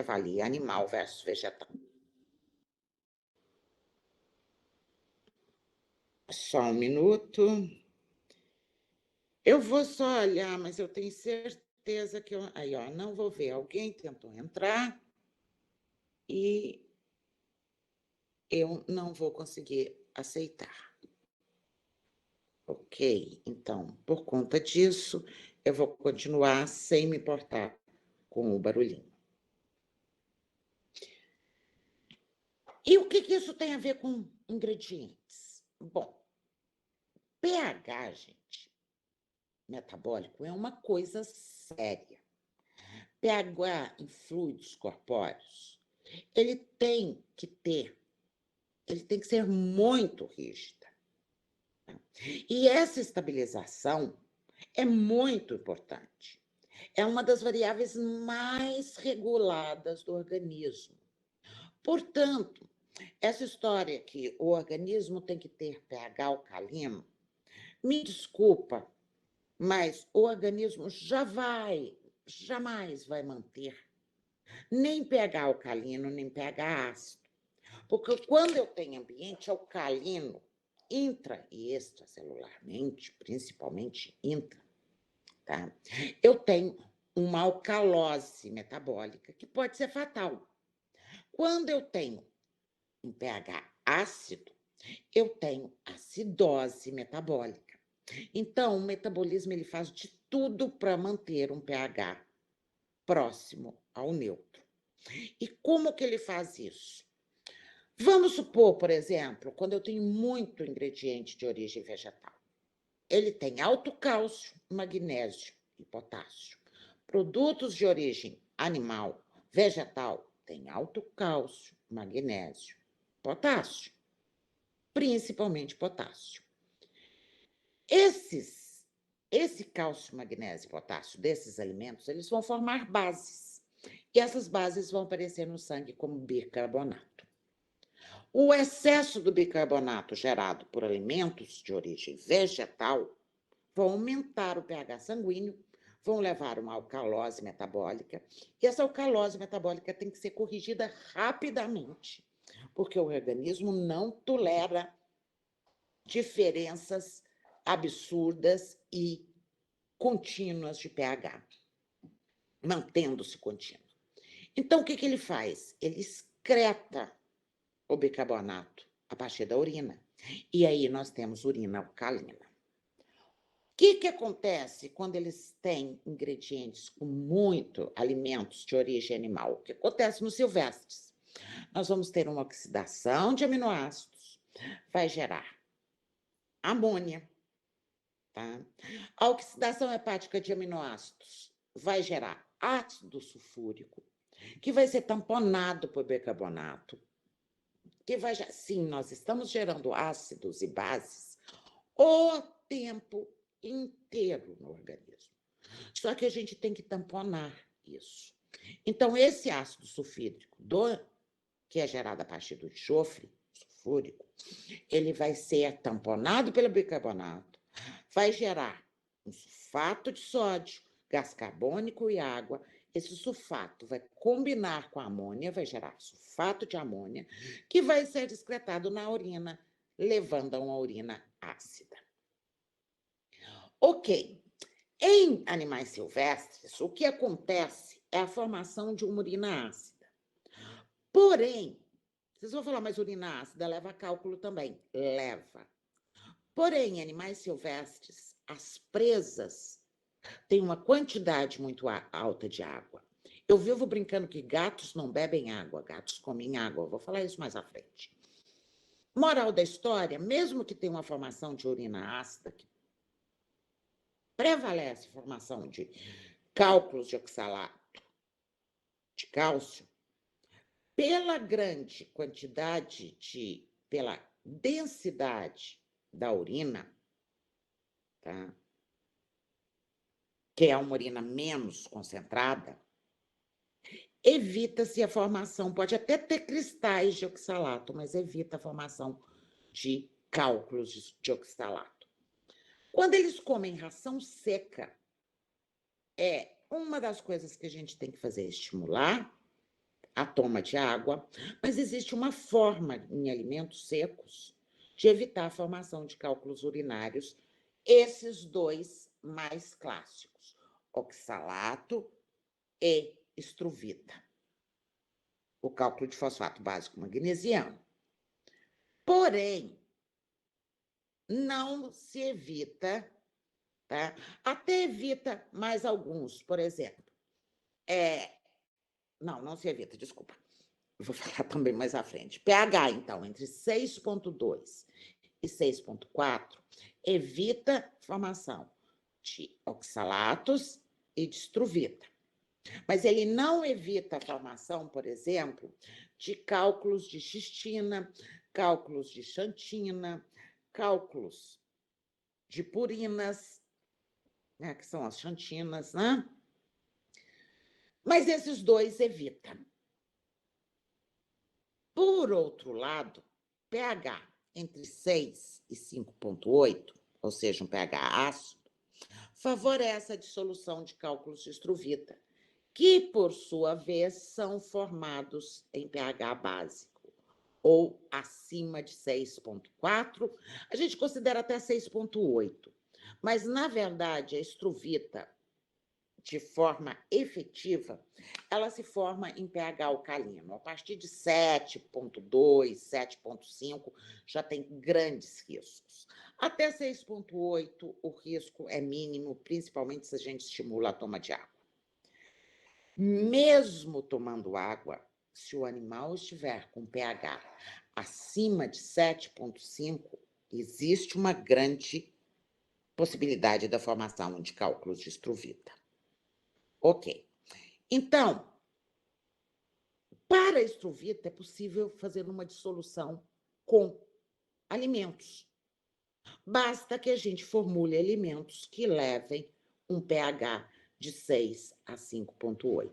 avalia animal versus vegetal. Só um minuto. Eu vou só olhar, mas eu tenho certeza que eu aí, ó, não vou ver. Alguém tentou entrar e eu não vou conseguir aceitar. Ok, então, por conta disso, eu vou continuar sem me importar com o barulhinho. E o que isso tem a ver com ingredientes? Bom, pH, gente, metabólico é uma coisa séria. pH em fluidos corpóreos, ele tem que ter, ele tem que ser muito rígida. Tá? E essa estabilização é muito importante. É uma das variáveis mais reguladas do organismo. Portanto, essa história que o organismo tem que ter pH alcalino, me desculpa, mas o organismo jamais vai manter nem pH alcalino, nem pH ácido. Porque quando eu tenho ambiente alcalino, intra e extracelularmente, principalmente intra, tá? Eu tenho uma alcalose metabólica que pode ser fatal. Quando eu tenho um pH ácido, eu tenho acidose metabólica. Então, o metabolismo ele faz de tudo para manter um pH próximo ao neutro. E como que ele faz isso? Vamos supor, por exemplo, quando eu tenho muito ingrediente de origem vegetal. Ele tem alto cálcio, magnésio e potássio. Produtos de origem animal, vegetal, têm alto cálcio, magnésio, potássio, principalmente potássio. Esse cálcio, magnésio e potássio desses alimentos, eles vão formar bases. E essas bases vão aparecer no sangue como bicarbonato. O excesso do bicarbonato gerado por alimentos de origem vegetal vão aumentar o pH sanguíneo, vão levar a uma alcalose metabólica, e essa alcalose metabólica tem que ser corrigida rapidamente, porque o organismo não tolera diferenças absurdas e contínuas de pH, mantendo-se contínuo. Então, o que ele faz? Ele excreta o bicarbonato a partir da urina. E aí nós temos urina alcalina. O que acontece quando eles têm ingredientes com muito alimentos de origem animal? O que acontece nos silvestres? Nós vamos ter uma oxidação de aminoácidos, vai gerar amônia, tá? A oxidação hepática de aminoácidos vai gerar ácido sulfúrico, que vai ser tamponado por bicarbonato, que vai... Sim, nós estamos gerando ácidos e bases o tempo inteiro no organismo. Só que a gente tem que tamponar isso. Então, esse ácido sulfídrico, que é gerado a partir do enxofre sulfúrico, ele vai ser tamponado pelo bicarbonato, vai gerar um sulfato de sódio, gás carbônico e água. Esse sulfato vai combinar com a amônia, vai gerar sulfato de amônia, que vai ser excretado na urina, levando a uma urina ácida. Ok. Em animais silvestres, o que acontece é a formação de uma urina ácida. Porém, vocês vão falar, mas urina ácida leva cálculo também? Leva. Porém, em animais silvestres, as presas têm uma quantidade muito alta de água. Eu vivo brincando que gatos não bebem água, gatos comem água. Eu vou falar isso mais à frente. Moral da história, mesmo que tenha uma formação de urina ácida, que prevalece a formação de cálculos de oxalato de cálcio, pela grande quantidade pela densidade da urina, tá? Que é uma urina menos concentrada, evita-se a formação, pode até ter cristais de oxalato, mas evita a formação de cálculos de oxalato. Quando eles comem ração seca, uma das coisas que a gente tem que fazer é estimular a toma de água, mas existe uma forma em alimentos secos de evitar a formação de cálculos urinários, esses dois mais clássicos, oxalato e estruvita, o cálculo de fosfato básico magnesiano. Porém, não se evita, tá? Até evita mais alguns, por exemplo. Não se evita, desculpa. Eu vou falar também mais à frente. pH, então, entre 6,2 e 6,4, evita formação de oxalatos e de estruvita. Mas ele não evita a formação, por exemplo, de cálculos de cistina, cálculos de xantina, cálculos de purinas, né, que são as xantinas, né? Mas esses dois evita. Por outro lado, pH entre 6 e 5,8, ou seja, um pH ácido, favorece a dissolução de cálculos de estruvita, que, por sua vez, são formados em pH básico, ou acima de 6,4, a gente considera até 6,8. Mas, na verdade, a estruvita, de forma efetiva, ela se forma em pH alcalino. A partir de 7,2, 7,5, já tem grandes riscos. Até 6,8, o risco é mínimo, principalmente se a gente estimula a toma de água. Mesmo tomando água, se o animal estiver com pH acima de 7,5, existe uma grande possibilidade da formação de cálculos de estruvita. Ok. Então, para a estruvita, é possível fazer uma dissolução com alimentos. Basta que a gente formule alimentos que levem um pH de 6 a 5,8.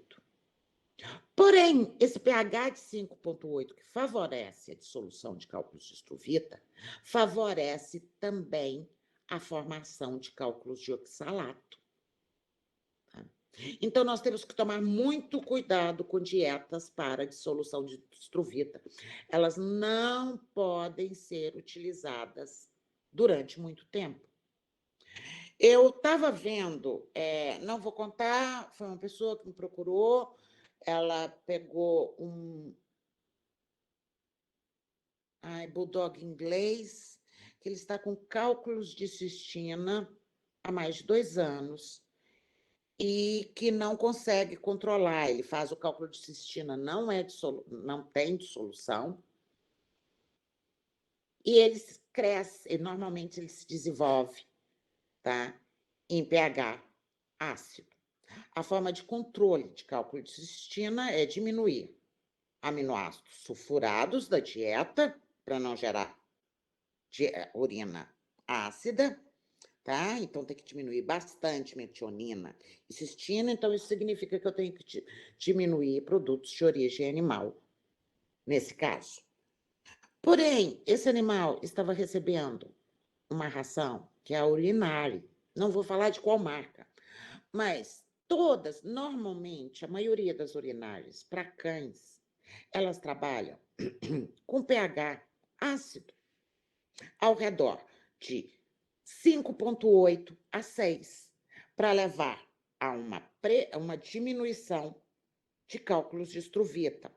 Porém, esse pH de 5,8, que favorece a dissolução de cálculos de estruvita, favorece também a formação de cálculos de oxalato. Tá? Então, nós temos que tomar muito cuidado com dietas para dissolução de estruvita. Elas não podem ser utilizadas durante muito tempo. Eu estava vendo, não vou contar, foi uma pessoa que me procurou, ela pegou um bulldog inglês, que ele está com cálculos de cistina há mais de 2 anos e que não consegue controlar. Ele faz o cálculo de cistina, não tem dissolução, e ele cresce, e normalmente ele se desenvolve, tá? Em pH ácido. A forma de controle de cálculo de cistina é diminuir aminoácidos sulfurados da dieta, para não gerar urina ácida, tá? Então, tem que diminuir bastante metionina e cistina. Então, isso significa que eu tenho que diminuir produtos de origem animal, nesse caso. Porém, esse animal estava recebendo uma ração que é a Ulinari. Não vou falar de qual marca, mas todas, normalmente, a maioria das urinárias para cães, elas trabalham com pH ácido, ao redor de 5,8 a 6, para levar a uma diminuição de cálculos de estruvita.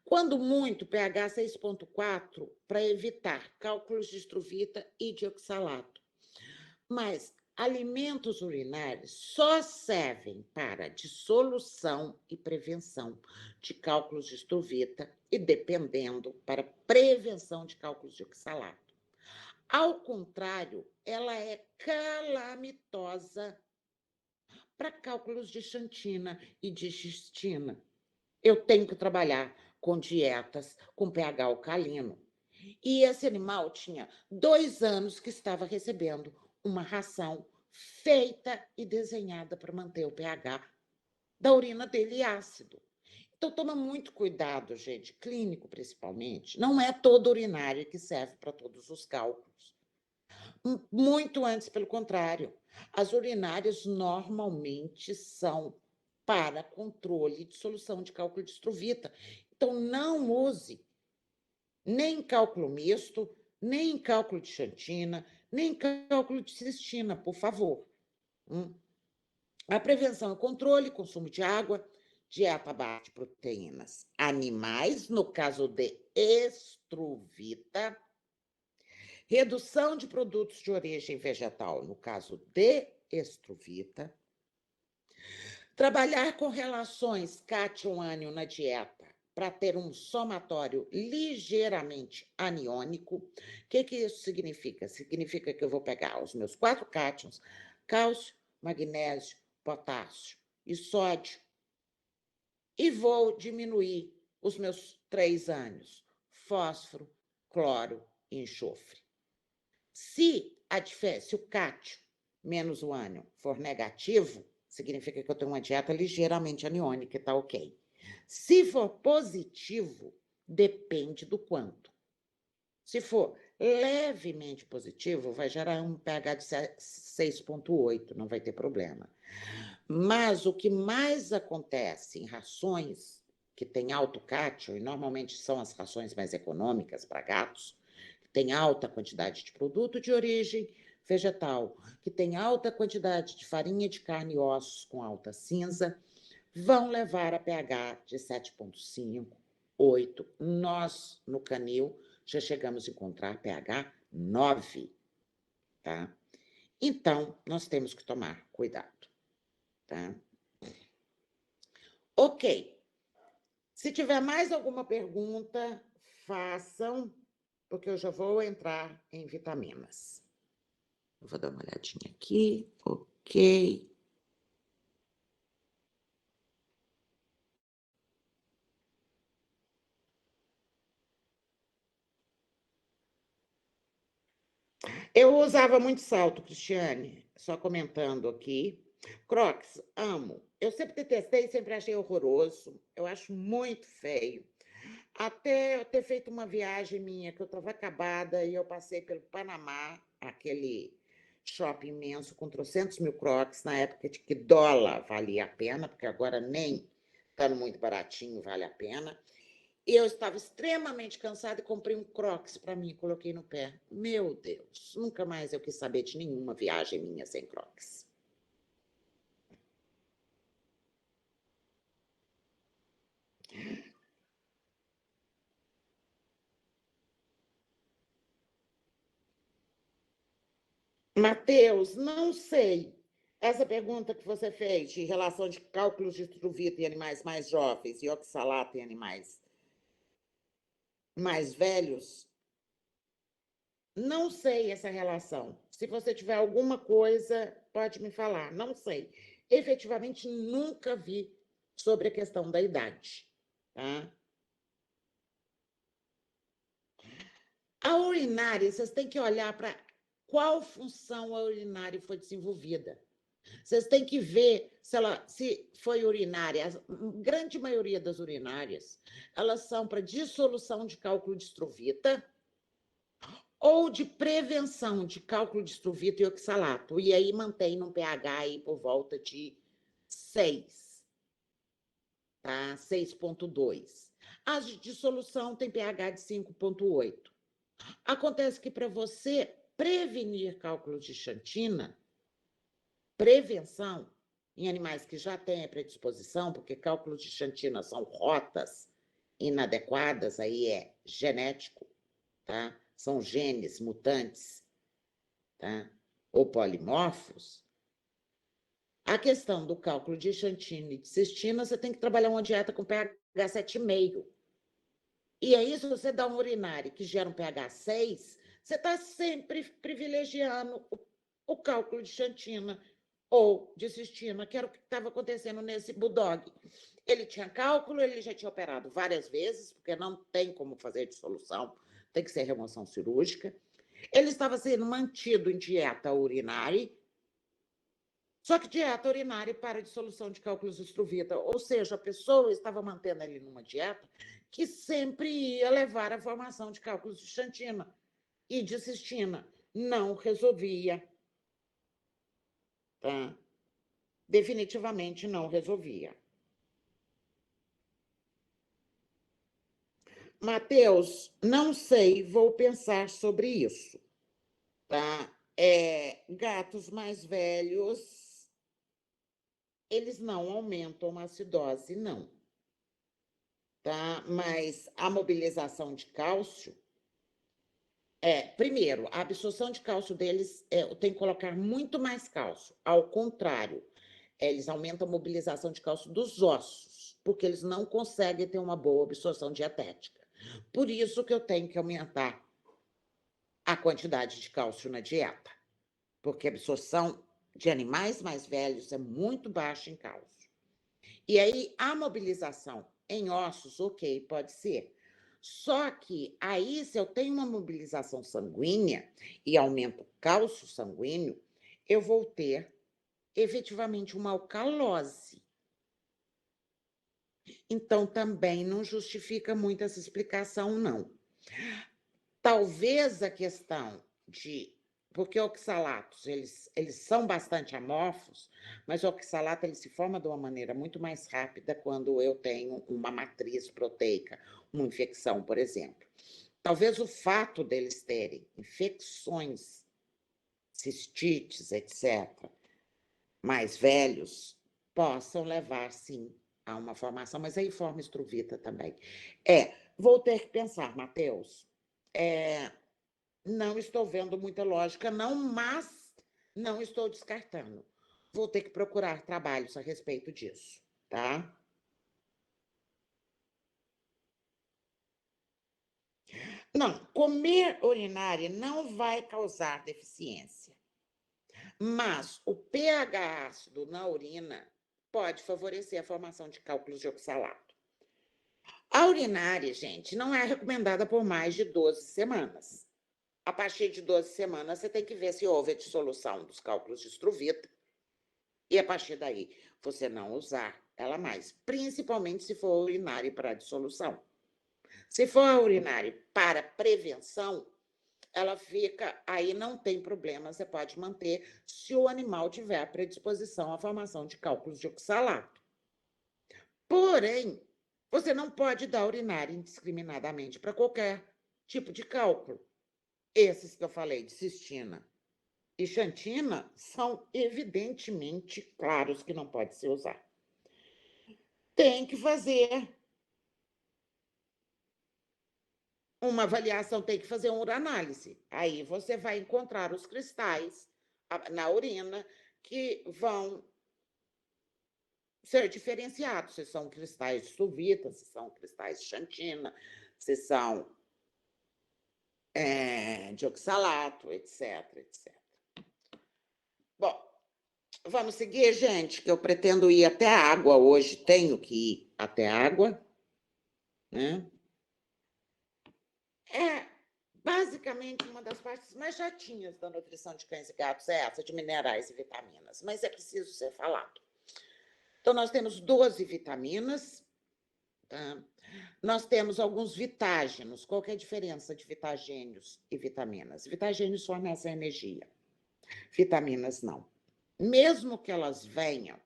Quando muito, pH 6,4, para evitar cálculos de estruvita e de oxalato. Mas alimentos urinários só servem para dissolução e prevenção de cálculos de estruvita e, dependendo, para prevenção de cálculos de oxalato. Ao contrário, ela é calamitosa para cálculos de xantina e de cistina. Eu tenho que trabalhar com dietas com pH alcalino. E esse animal tinha 2 anos que estava recebendo uma ração feita e desenhada para manter o pH da urina dele ácido. Então, toma muito cuidado, gente, clínico principalmente. Não é toda urinária que serve para todos os cálculos. Muito antes, pelo contrário. As urinárias normalmente são para controle de solução de cálculo de Strouvita. Então, não use nem em cálculo misto, nem em cálculo de xantina, nem em cálculo de cistina, por favor. A prevenção e controle, consumo de água, dieta baixa de proteínas animais, no caso de Strouvita, redução de produtos de origem vegetal, no caso de Strouvita, trabalhar com relações cátion-ânion na dieta para ter um somatório ligeiramente aniônico. O que isso significa? Significa que eu vou pegar os meus 4 cátions, cálcio, magnésio, potássio e sódio, e vou diminuir os meus 3 ânions, fósforo, cloro e enxofre. Se o cátio menos o ânion for negativo, significa que eu tenho uma dieta ligeiramente aniônica, tá ok. Se for positivo, depende do quanto. Se for levemente positivo, vai gerar um pH de 6,8, não vai ter problema. Mas o que mais acontece em rações que têm alto cátio, e normalmente são as rações mais econômicas para gatos, que tem alta quantidade de produto de origem vegetal, que tem alta quantidade de farinha de carne e ossos com alta cinza, vão levar a pH de 7,5, 8. Nós, no canil, já chegamos a encontrar pH 9, tá? Então, nós temos que tomar cuidado, tá? Ok. Se tiver mais alguma pergunta, façam, porque eu já vou entrar em vitaminas. Eu vou dar uma olhadinha aqui. Ok. Eu usava muito salto, Cristiane, só comentando aqui. Crocs, amo. Eu sempre detestei, sempre achei horroroso. Eu acho muito feio. Até eu ter feito uma viagem minha, que eu estava acabada, e eu passei pelo Panamá, aquele shopping imenso, com 300.000 Crocs, na época de que dólar valia a pena, porque agora nem estando muito baratinho vale a pena. E eu estava extremamente cansada e comprei um Crocs para mim, coloquei no pé. Meu Deus, nunca mais eu quis saber de nenhuma viagem minha sem Crocs. Mateus, não sei. Essa pergunta que você fez de relação de cálculos de Strouvita em animais mais jovens e oxalato em animais mais velhos, não sei essa relação. Se você tiver alguma coisa, pode me falar. Não sei. Efetivamente, nunca vi sobre a questão da idade, tá? A urinária, vocês têm que olhar para qual função a urinária foi desenvolvida. Vocês têm que ver se foi urinária. A grande maioria das urinárias, elas são para dissolução de cálculo de Strouvita ou de prevenção de cálculo de Strouvita e oxalato. E aí mantém num pH aí por volta de 6, tá? 6,2. As de dissolução têm pH de 5,8. Acontece que para você prevenir cálculos de xantina, prevenção em animais que já têm a predisposição, porque cálculos de xantina são rotas inadequadas, aí é genético, tá? São genes mutantes, tá? Ou polimorfos. A questão do cálculo de xantina e de cistina, você tem que trabalhar uma dieta com pH 7,5. E aí, se você dá um urinário que gera um pH 6, você está sempre privilegiando o cálculo de xantina ou de cistina, que era o que estava acontecendo nesse bulldog. Ele tinha cálculo, ele já tinha operado várias vezes, porque não tem como fazer dissolução, tem que ser remoção cirúrgica. Ele estava sendo mantido em dieta urinária, só que dieta urinária para dissolução de cálculos de Strouvita, ou seja, a pessoa estava mantendo ele numa dieta que sempre ia levar à formação de cálculos de xantina e de cistina. Não resolvia. Tá? definitivamente não resolvia. Mateus, não sei, vou pensar sobre isso, tá? Gatos mais velhos, eles não aumentam a acidose, não, tá? Mas a mobilização de cálcio, primeiro, a absorção de cálcio deles, tem que colocar muito mais cálcio. Ao contrário, eles aumentam a mobilização de cálcio dos ossos, porque eles não conseguem ter uma boa absorção dietética. Por isso que eu tenho que aumentar a quantidade de cálcio na dieta, porque a absorção de animais mais velhos é muito baixa em cálcio. E aí, a mobilização em ossos, ok, pode ser. Só que aí, se eu tenho uma mobilização sanguínea e aumento o cálcio sanguíneo, eu vou ter efetivamente uma alcalose. Então, também não justifica muito essa explicação, não. Talvez a questão de... Porque oxalatos, eles são bastante amorfos, mas o oxalato ele se forma de uma maneira muito mais rápida quando eu tenho uma matriz proteica, uma infecção, por exemplo. Talvez o fato deles terem infecções, cistites, etc., mais velhos, possam levar, sim, a uma formação, mas aí forma estruvita também. Vou ter que pensar, Mateus. Não estou vendo muita lógica, não, mas não estou descartando. Vou ter que procurar trabalhos a respeito disso, tá? Não, comer urinária não vai causar deficiência, mas o pH ácido na urina pode favorecer a formação de cálculos de oxalato. A urinária, gente, não é recomendada por mais de 12 semanas. A partir de 12 semanas, você tem que ver se houve a dissolução dos cálculos de estruvita e, a partir daí, você não usar ela mais, principalmente se for urinário para dissolução. Se for urinário para prevenção, ela fica, aí não tem problema, você pode manter se o animal tiver predisposição à formação de cálculos de oxalato. Porém, você não pode dar urinário indiscriminadamente para qualquer tipo de cálculo. Esses que eu falei, de cistina e xantina, são evidentemente claros que não pode se usar. Tem que fazer uma avaliação, tem que fazer uma uranálise. Aí você vai encontrar os cristais na urina que vão ser diferenciados, se são cristais de sulfita, se são cristais de xantina, se são de oxalato, etc, etc. Bom, vamos seguir, gente, que eu pretendo ir até a água hoje, tenho que ir até a água, né? Basicamente, uma das partes mais chatinhas da nutrição de cães e gatos é essa, de minerais e vitaminas, mas é preciso ser falado. Então, nós temos 12 vitaminas, tá? Nós temos alguns vitágenos. Qual que é a diferença de vitagênios e vitaminas? Vitagênios fornecem energia, vitaminas não. Mesmo que elas venham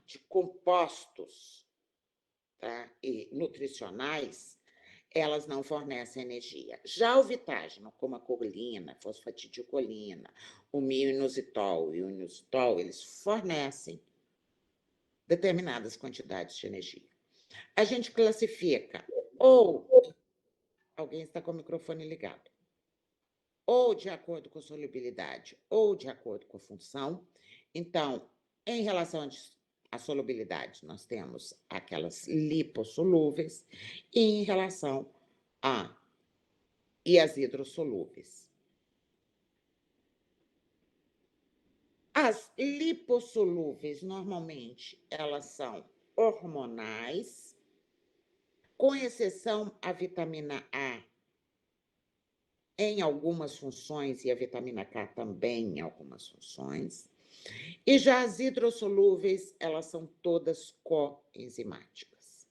de compostos, tá, e nutricionais, elas não fornecem energia. Já o vitágeno, como a colina, fosfatidilcolina, o mioinositol e o inositol, eles fornecem determinadas quantidades de energia. A gente classifica ou... Alguém está com o microfone ligado. Ou de acordo com a solubilidade, ou de acordo com a função. Então, em relação à solubilidade, nós temos aquelas lipossolúveis, e em relação às hidrossolúveis. As lipossolúveis, normalmente, elas são hormonais, com exceção à vitamina A, em algumas funções, e a vitamina K também em algumas funções. E já as hidrossolúveis, elas são todas coenzimáticas.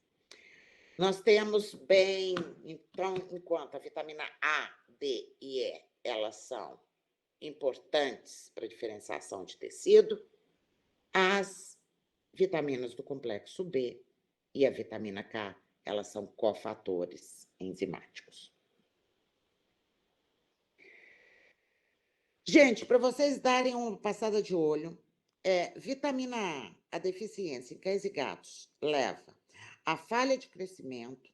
Nós temos bem, então, enquanto a vitamina A, D e E, elas são importantes para a diferenciação de tecido, as vitaminas do complexo B e a vitamina K, elas são cofatores enzimáticos. Gente, para vocês darem uma passada de olho, vitamina A deficiência em cães e gatos leva a falha de crescimento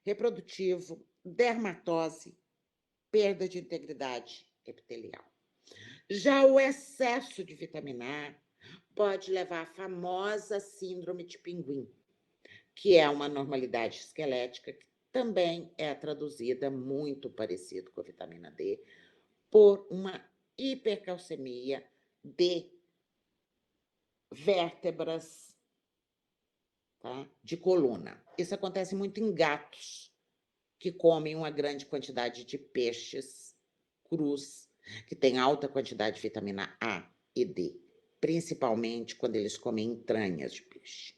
reprodutivo, dermatose, perda de integridade epitelial. Já o excesso de vitamina A pode levar à famosa síndrome de pinguim, que é uma anormalidade esquelética que também é traduzida muito parecido com a vitamina D por uma hipercalcemia de vértebras, tá? De coluna. Isso acontece muito em gatos que comem uma grande quantidade de peixes crus, que tem alta quantidade de vitamina A e D, principalmente quando eles comem entranhas de peixe.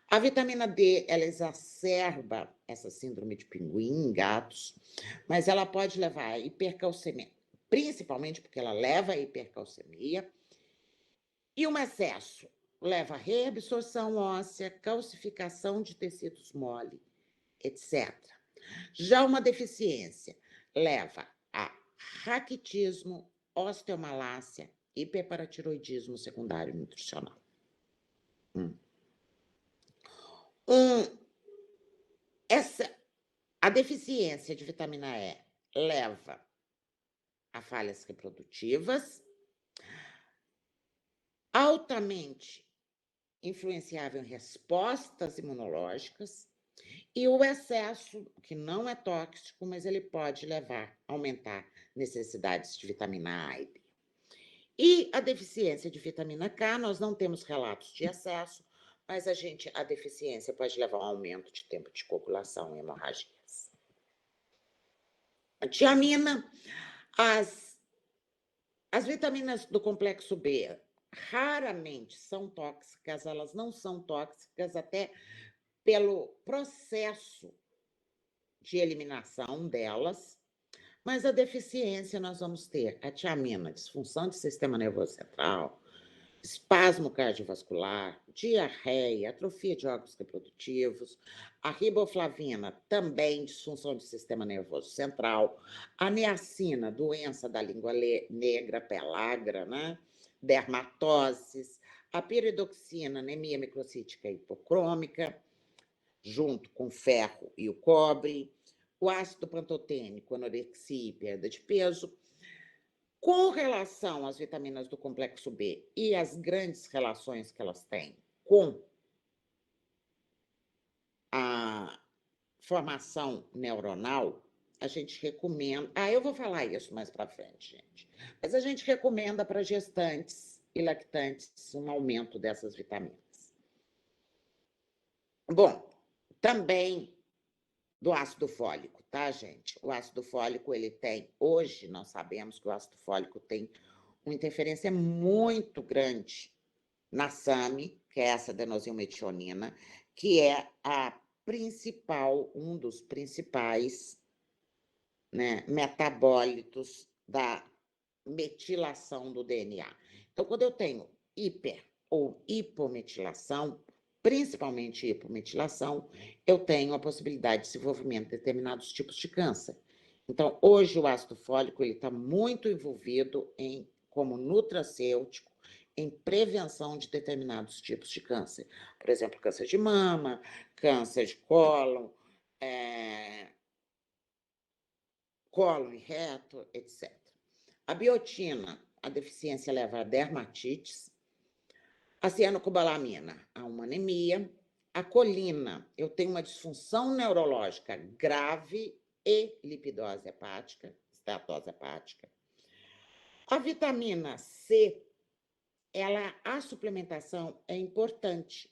A vitamina D, ela exacerba essa síndrome de pinguim em gatos, mas ela pode levar a hipercalcemia, principalmente porque ela leva a hipercalcemia, e um excesso leva a reabsorção óssea, calcificação de tecidos mole, etc. Já uma deficiência leva a raquitismo, osteomalácia, hiperparatiroidismo secundário nutricional. A deficiência de vitamina E leva a falhas reprodutivas, altamente influenciável em respostas imunológicas, e o excesso, que não é tóxico, mas ele pode levar a aumentar necessidades de vitamina A e D. E a deficiência de vitamina K, nós não temos relatos de excesso, mas a deficiência pode levar a um aumento de tempo de coagulação e hemorragias. A tiamina, as vitaminas do complexo B raramente são tóxicas, elas não são tóxicas até pelo processo de eliminação delas, mas a deficiência nós vamos ter a tiamina, disfunção do sistema nervoso central, espasmo cardiovascular, diarreia, atrofia de órgãos reprodutivos, a riboflavina, também disfunção do sistema nervoso central, a niacina, doença da língua negra, pelagra, né? Dermatoses, a piridoxina, anemia microcítica hipocrômica, junto com o ferro e o cobre, o ácido pantotênico, anorexia e perda de peso. Com relação às vitaminas do complexo B e as grandes relações que elas têm com a formação neuronal, a gente recomenda... eu vou falar isso mais para frente, gente. Mas a gente recomenda para gestantes e lactantes um aumento dessas vitaminas. Bom, também do ácido fólico, tá, gente? O ácido fólico, ele tem... Hoje, nós sabemos que o ácido fólico tem uma interferência muito grande na SAMe, que é essa adenosilmetionina, que é um dos principais, né, metabólitos da metilação do DNA. Então, quando eu tenho hiper ou hipometilação, principalmente hipometilação, eu tenho a possibilidade de desenvolvimento de determinados tipos de câncer. Então, hoje o ácido fólico está muito envolvido como nutracêutico em prevenção de determinados tipos de câncer. Por exemplo, câncer de mama, câncer de cólon e reto, etc. A biotina, a deficiência leva a dermatites. A cianocobalamina, a uma anemia. A colina, eu tenho uma disfunção neurológica grave e lipidose hepática, esteatose hepática. A vitamina C, a suplementação é importante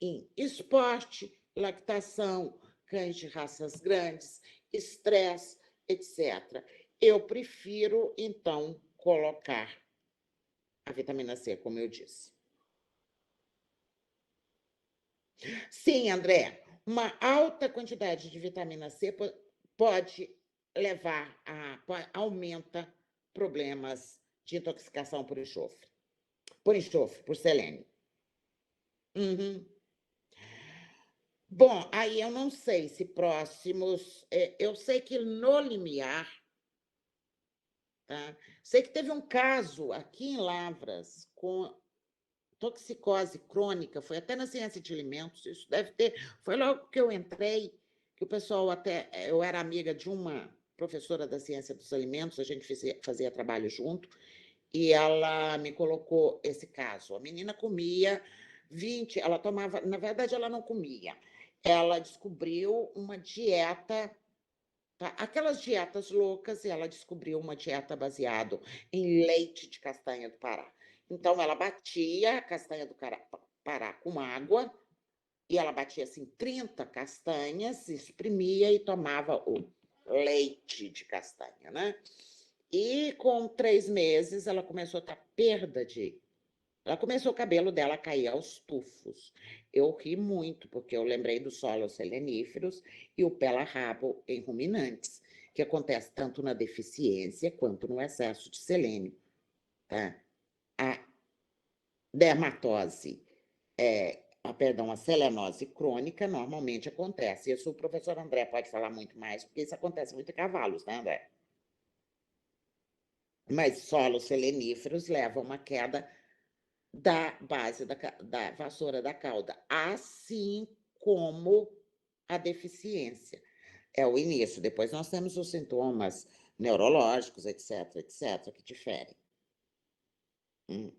em esporte, lactação, cães de raças grandes, estresse, etc. Eu prefiro, então, colocar a vitamina C, como eu disse. Sim, André, uma alta quantidade de vitamina C pode levar aumenta problemas de intoxicação por enxofre, por selênio. Uhum. Bom, aí eu não sei se próximos, eu sei que no limiar, tá, sei que teve um caso aqui em Lavras com toxicose crônica, foi até na ciência de alimentos, isso deve ter foi logo que eu entrei, que o pessoal até eu era amiga de uma professora da ciência dos alimentos, a gente fazia trabalho junto, e ela me colocou esse caso. A menina comia 20, ela tomava, na verdade ela não comia, ela descobriu uma dieta, tá, aquelas dietas loucas, e ela descobriu uma dieta baseado em leite de castanha do Pará. Então ela batia a castanha do Pará com água, e ela batia, assim, 30 castanhas, espremia e tomava o leite de castanha, né. E com 3 meses ela começou a ter perda de ela começou o cabelo dela a cair aos tufos. Eu ri muito, porque eu lembrei dos solos seleníferos e o pela-rabo em ruminantes, que acontece tanto na deficiência quanto no excesso de selênio, tá. A dermatose, perdão, a selenose crônica normalmente acontece, isso o professor André pode falar muito mais, porque isso acontece muito em cavalos, né, André? Mas solos seleníferos levam a uma queda da base da vassoura da cauda, assim como a deficiência. É o início, depois nós temos os sintomas neurológicos, etc, etc, que diferem. Hum.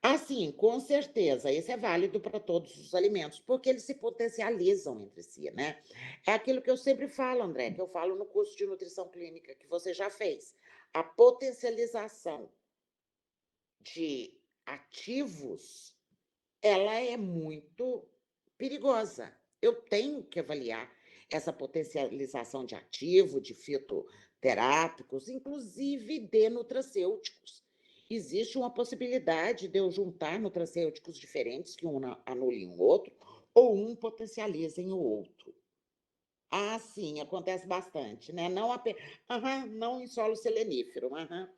Ah, sim, com certeza, esse é válido para todos os alimentos, porque eles se potencializam entre si, né. É aquilo que eu sempre falo, André, que eu falo no curso de nutrição clínica que você já fez, a potencialização de ativos, ela é muito perigosa. Eu tenho que avaliar essa potencialização de ativo, de fitoterápicos, inclusive de nutracêuticos. Existe uma possibilidade de eu juntar nutracêuticos diferentes, que um anulem o outro, ou um potencializem o outro. Ah, sim, acontece bastante, né? Não, aham, não em solo selenífero. Aham.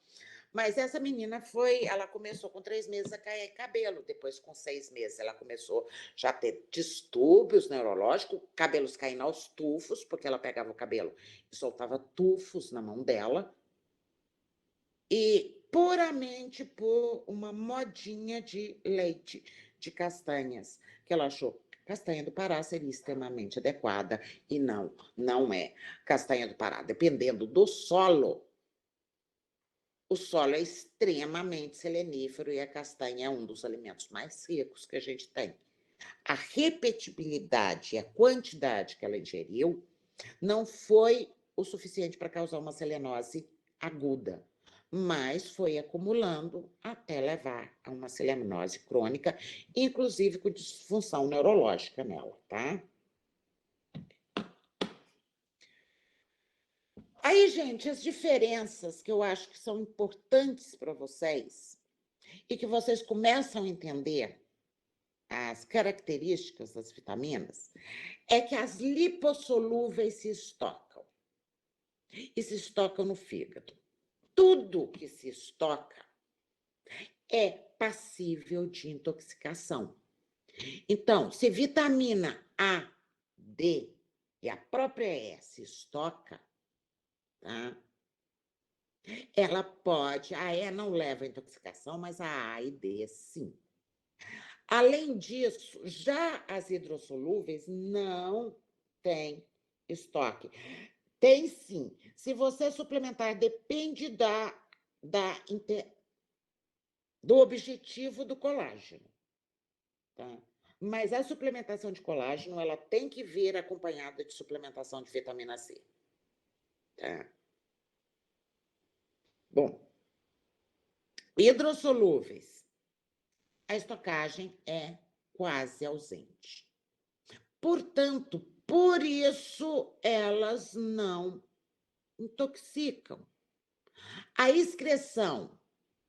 Mas essa menina ela começou com 3 meses a cair cabelo, depois com 6 meses ela começou já a ter distúrbios neurológicos, cabelos caindo aos tufos, porque ela pegava o cabelo e soltava tufos na mão dela, e puramente por uma modinha de leite de castanhas, que ela achou que castanha do Pará seria extremamente adequada, e não, não é. Castanha do Pará, dependendo do solo, o solo é extremamente selenífero e a castanha é um dos alimentos mais ricos que a gente tem. A repetibilidade e a quantidade que ela ingeriu não foi o suficiente para causar uma selenose aguda, mas foi acumulando até levar a uma selenose crônica, inclusive com disfunção neurológica nela, tá? Aí, gente, as diferenças que eu acho que são importantes para vocês e que vocês começam a entender as características das vitaminas, é que as lipossolúveis se estocam, e se estocam no fígado. Tudo que se estoca é passível de intoxicação. Então, se vitamina A, D e a própria E se estoca, tá? Ela pode, a E não leva à intoxicação, mas a e D sim. Além disso, já as hidrossolúveis não têm estoque. Tem sim. Se você suplementar, depende da do objetivo do colágeno, tá. Mas a suplementação de colágeno, ela tem que vir acompanhada de suplementação de vitamina C, tá. Bom, hidrossolúveis, a estocagem é quase ausente. Portanto, por isso elas não intoxicam. A excreção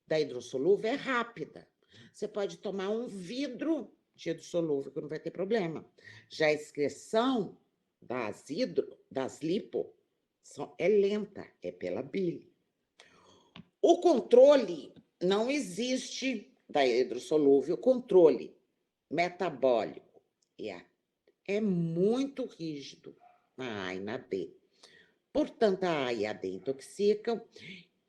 da hidrossolúvel é rápida. Você pode tomar um vidro de hidrossolúvel que não vai ter problema. Já a excreção das lipo, é lenta, é pela bile. O controle, não existe da hidrossolúvel controle, metabólico é muito rígido na A e na D. Portanto, a A e a D intoxicam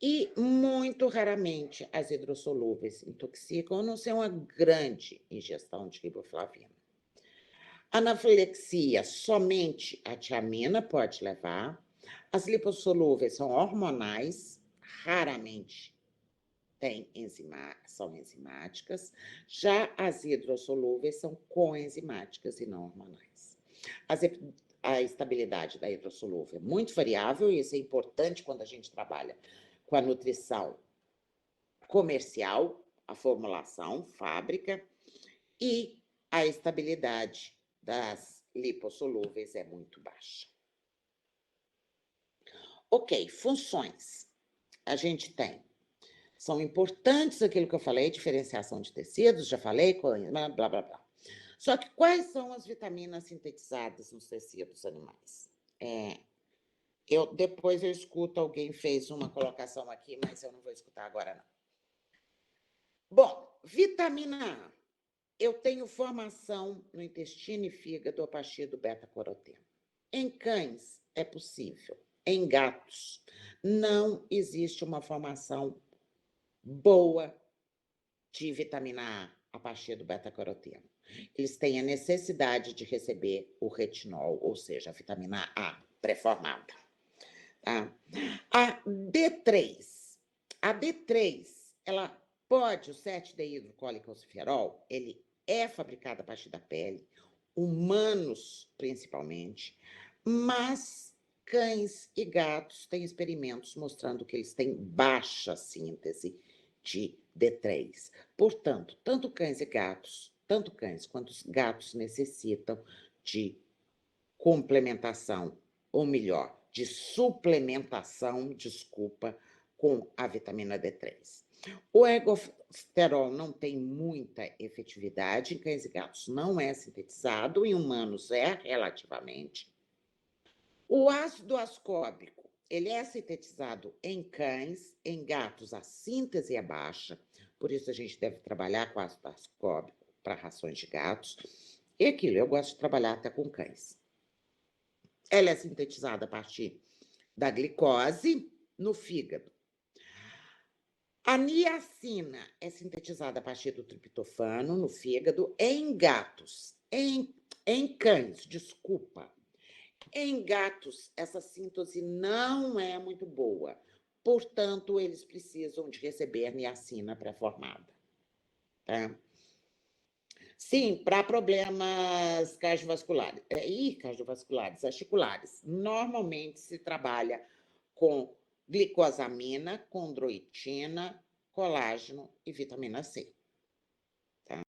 e, muito raramente, as hidrossolúveis intoxicam, a não ser uma grande ingestão de riboflavina. Anafilaxia, somente a tiamina pode levar. As lipossolúveis são hormonais, raramente são enzimáticas. Já as hidrossolúveis são coenzimáticas e não hormonais. A estabilidade da hidrossolúvel é muito variável, e isso é importante quando a gente trabalha com a nutrição comercial, a formulação, fábrica, e a estabilidade das lipossolúveis é muito baixa. Ok, funções. A gente tem. São importantes aquilo que eu falei, diferenciação de tecidos, já falei, blá, blá, blá. Só que quais são as vitaminas sintetizadas nos tecidos animais? Depois eu escuto, alguém fez uma colocação aqui, mas eu não vou escutar agora, não. Bom, vitamina A. Eu tenho formação no intestino e fígado a partir do beta-caroteno. Em cães é possível. Em gatos não existe uma formação boa de vitamina A partir do beta-caroteno. Eles têm a necessidade de receber o retinol, ou seja, a vitamina A pré-formada. Tá? A D3, ela pode, o 7-deidrocólicalciferol, ele é fabricado a partir da pele, humanos principalmente, mas cães e gatos têm experimentos mostrando que eles têm baixa síntese de D3. Portanto, tanto cães quanto os gatos necessitam de complementação, ou melhor, de suplementação, com a vitamina D3. O ergosterol não tem muita efetividade em cães e gatos, não é sintetizado, em humanos é relativamente. O ácido ascórbico, ele é sintetizado em cães, em gatos a síntese é baixa, por isso a gente deve trabalhar com ácido ascórbico para rações de gatos. E aquilo, eu gosto de trabalhar até com cães. Ela é sintetizada a partir da glicose no fígado. A niacina é sintetizada a partir do triptofano no fígado em gatos. Em cães, desculpa. Em gatos, essa síntese não é muito boa. Portanto, eles precisam de receber niacina pré-formada. Tá? Sim, para problemas cardiovasculares. Cardiovasculares, articulares. Normalmente se trabalha com glicosamina, condroitina, colágeno e vitamina C.